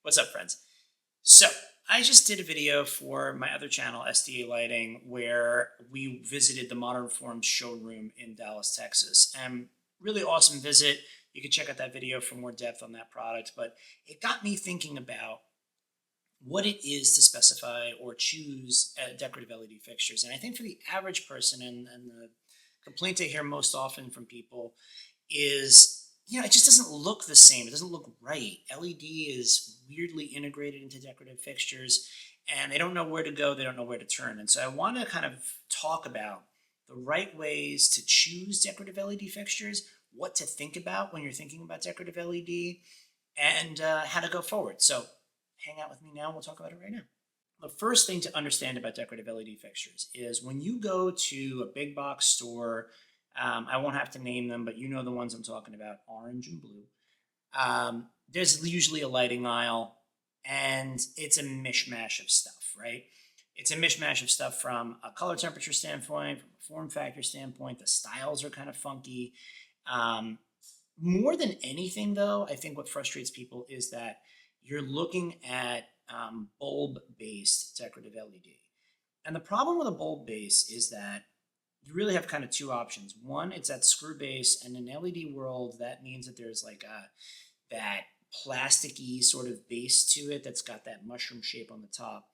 What's up, friends? So, I just did a video for my other channel, SDA Lighting, where we visited the Modern Forms showroom in Dallas, Texas. And really awesome visit. You can check out that video for more depth on that product. But it got me thinking about what it is to specify or choose decorative LED fixtures. And I think for the average person, and the complaint I hear most often from people is, it just doesn't look the same. It doesn't look right. LED is weirdly integrated into decorative fixtures, and they don't know where to go. They don't know where to turn. And so I want to kind of talk about the right ways to choose decorative LED fixtures, what to think about when you're thinking about decorative LED, and how to go forward. So hang out with me now. We'll talk about it right now. The first thing to understand about decorative LED fixtures is when you go to a big box store, I won't have to name them, but you know the ones I'm talking about, orange and blue. There's usually a lighting aisle, and it's a mishmash of stuff, right? It's a mishmash of stuff from a color temperature standpoint, from a form factor standpoint. The styles are kind of funky. More than anything, though, I think what frustrates people is that you're looking at bulb-based decorative LED. And the problem with a bulb base is that you really have kind of two options. One, it's that screw base, and in LED world, that means that there's like that plasticky sort of base to it that's got that mushroom shape on the top.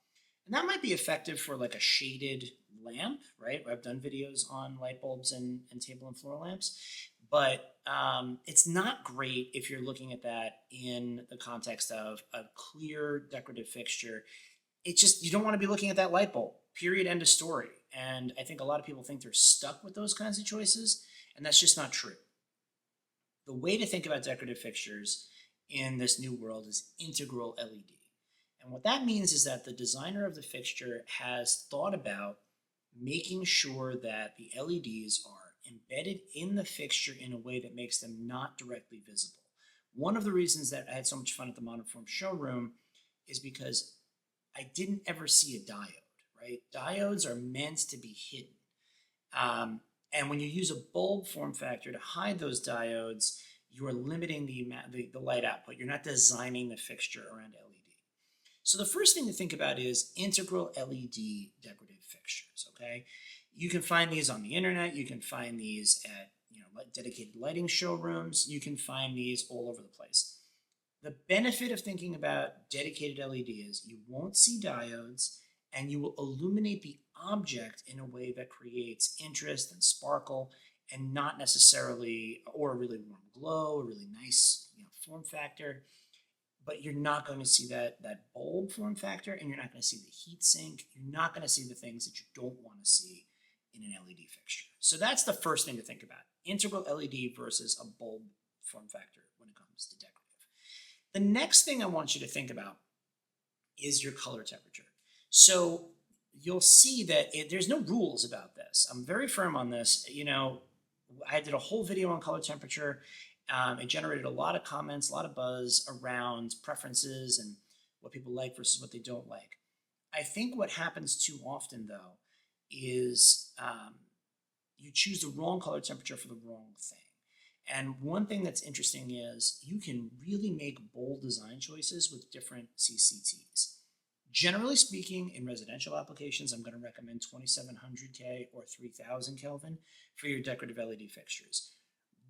And that might be effective for like a shaded lamp, right? I've done videos on light bulbs and table and floor lamps, but it's not great if you're looking at that in the context of a clear decorative fixture. You don't want to be looking at that light bulb, period, end of story. And I think a lot of people think they're stuck with those kinds of choices, and that's just not true. The way to think about decorative fixtures in this new world is integral LED. And what that means is that the designer of the fixture has thought about making sure that the LEDs are embedded in the fixture in a way that makes them not directly visible. One of the reasons that I had so much fun at the Modern Forms showroom is because I didn't ever see a diode, right? Diodes are meant to be hidden. And when you use a bulb form factor to hide those diodes, you are limiting the light output. You're not designing the fixture around LED. So the first thing to think about is integral LED decorative fixtures, okay? You can find these on the internet. You can find these at dedicated lighting showrooms. You can find these all over the place. The benefit of thinking about dedicated LED is you won't see diodes, and you will illuminate the object in a way that creates interest and sparkle, and not necessarily, or a really warm glow, a really nice form factor. But you're not going to see that bulb form factor, and you're not going to see the heat sink. You're not going to see the things that you don't want to see in an LED fixture. So that's the first thing to think about. Integral LED versus a bulb form factor when it comes to decorative. The next thing I want you to think about is your color temperature. So you'll see that there's no rules about this. I'm very firm on this. I did a whole video on color temperature. It generated a lot of comments, a lot of buzz around preferences and what people like versus what they don't like. I think what happens too often, though, is you choose the wrong color temperature for the wrong thing. And one thing that's interesting is you can really make bold design choices with different CCTs. Generally speaking, in residential applications, I'm going to recommend 2700K or 3000 Kelvin for your decorative LED fixtures.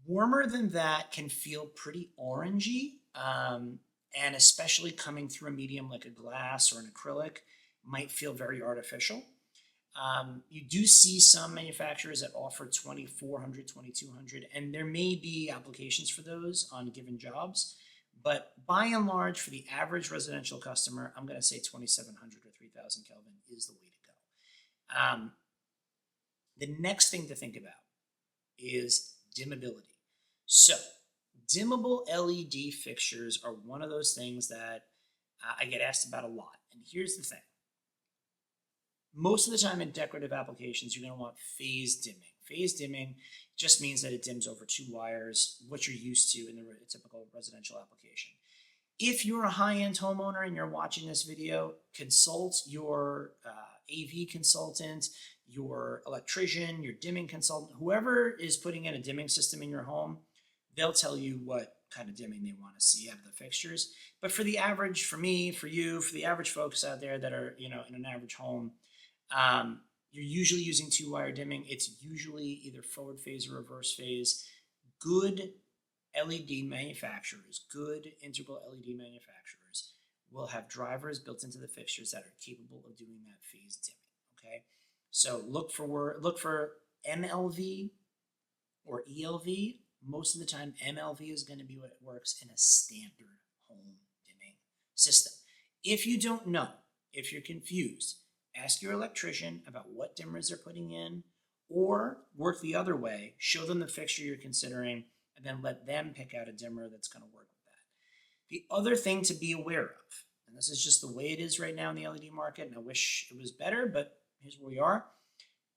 Warmer than that can feel pretty orangey, and especially coming through a medium like a glass or an acrylic might feel very artificial. You do see some manufacturers that offer 2400, 2200, and there may be applications for those on given jobs. But by and large, for the average residential customer, I'm going to say 2700 or 3000 Kelvin is the way to go. The next thing to think about is dimmability. So dimmable LED fixtures are one of those things that I get asked about a lot. And here's the thing. Most of the time in decorative applications, you're going to want phase dimming. Phase dimming just means that it dims over two wires, what you're used to in the typical residential application. If you're a high-end homeowner and you're watching this video, consult your AV consultant, your electrician, your dimming consultant, whoever is putting in a dimming system in your home. They'll tell you what kind of dimming they want to see out of the fixtures. But for the average, for me, for you, for the average folks out there that are, in an average home, you're usually using 2-wire dimming. It's usually either forward phase or reverse phase. Good LED manufacturers, good integral LED manufacturers will have drivers built into the fixtures that are capable of doing that phase dimming. Okay, so look for MLV or ELV. Most of the time, MLV is going to be what works in a standard home dimming system. If you don't know, if you're confused, ask your electrician about what dimmers they're putting in, or work the other way, show them the fixture you're considering, and then let them pick out a dimmer that's going to work with that. The other thing to be aware of, and this is just the way it is right now in the LED market, and I wish it was better, but here's where we are,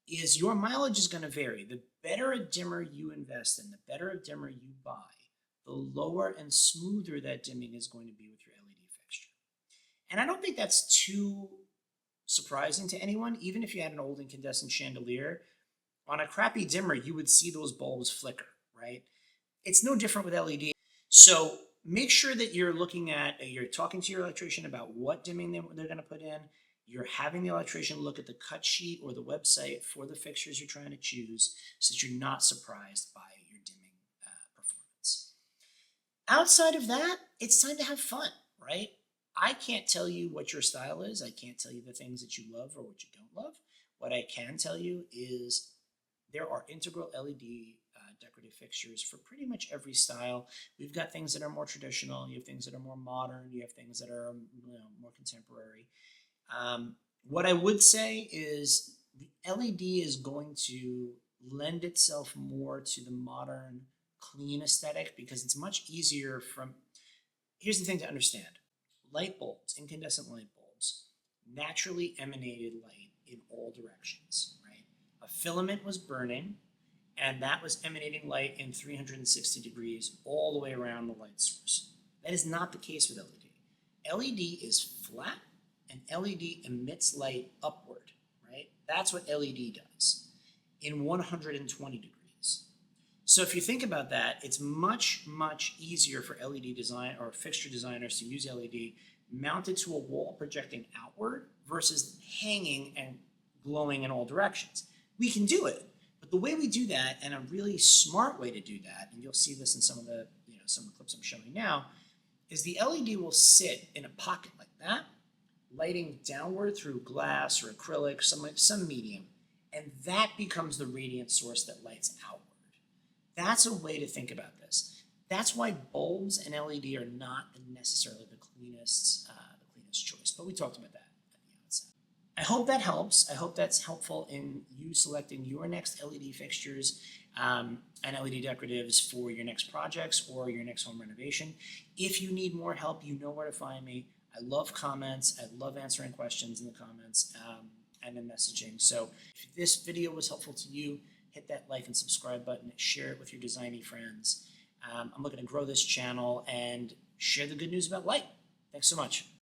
is your mileage is going to vary. The better a dimmer you invest in, the better a dimmer you buy, the lower and smoother that dimming is going to be with your LED fixture. And I don't think that's too surprising to anyone. Even if you had an old incandescent chandelier, on a crappy dimmer, you would see those bulbs flicker, right? It's no different with LED. So make sure that you're talking to your electrician about what dimming they're going to put in. You're having the electrician look at the cut sheet or the website for the fixtures you're trying to choose so that you're not surprised by your dimming performance. Outside of that, it's time to have fun, right? I can't tell you what your style is. I can't tell you the things that you love or what you don't love. What I can tell you is there are integral LED decorative fixtures for pretty much every style. We've got things that are more traditional. You have things that are more modern. You have things that are more contemporary. What I would say is the LED is going to lend itself more to the modern, clean aesthetic because it's much easier here's the thing to understand. Light bulbs, incandescent light bulbs, naturally emanated light in all directions, right? A filament was burning, and that was emanating light in 360 degrees all the way around the light source. That is not the case with LED. LED is flat, and LED emits light upward, right? That's what LED does in 120 degrees. So if you think about that, it's much, much easier for LED design or fixture designers to use LED mounted to a wall projecting outward versus hanging and glowing in all directions. We can do it, but the way we do that, and a really smart way to do that, and you'll see this in some of the clips I'm showing now, is the LED will sit in a pocket like that, lighting downward through glass or acrylic, some medium, and that becomes the radiant source that lights outward. That's a way to think about this. That's why bulbs and LED are not necessarily the cleanest choice, but we talked about that at the outset. I hope that helps. I hope that's helpful in you selecting your next LED fixtures and LED decoratives for your next projects or your next home renovation. If you need more help, you know where to find me. I love comments. I love answering questions in the comments and in messaging. So if this video was helpful to you, hit that like and subscribe button, share it with your designy friends. I'm looking to grow this channel and share the good news about light. Thanks so much.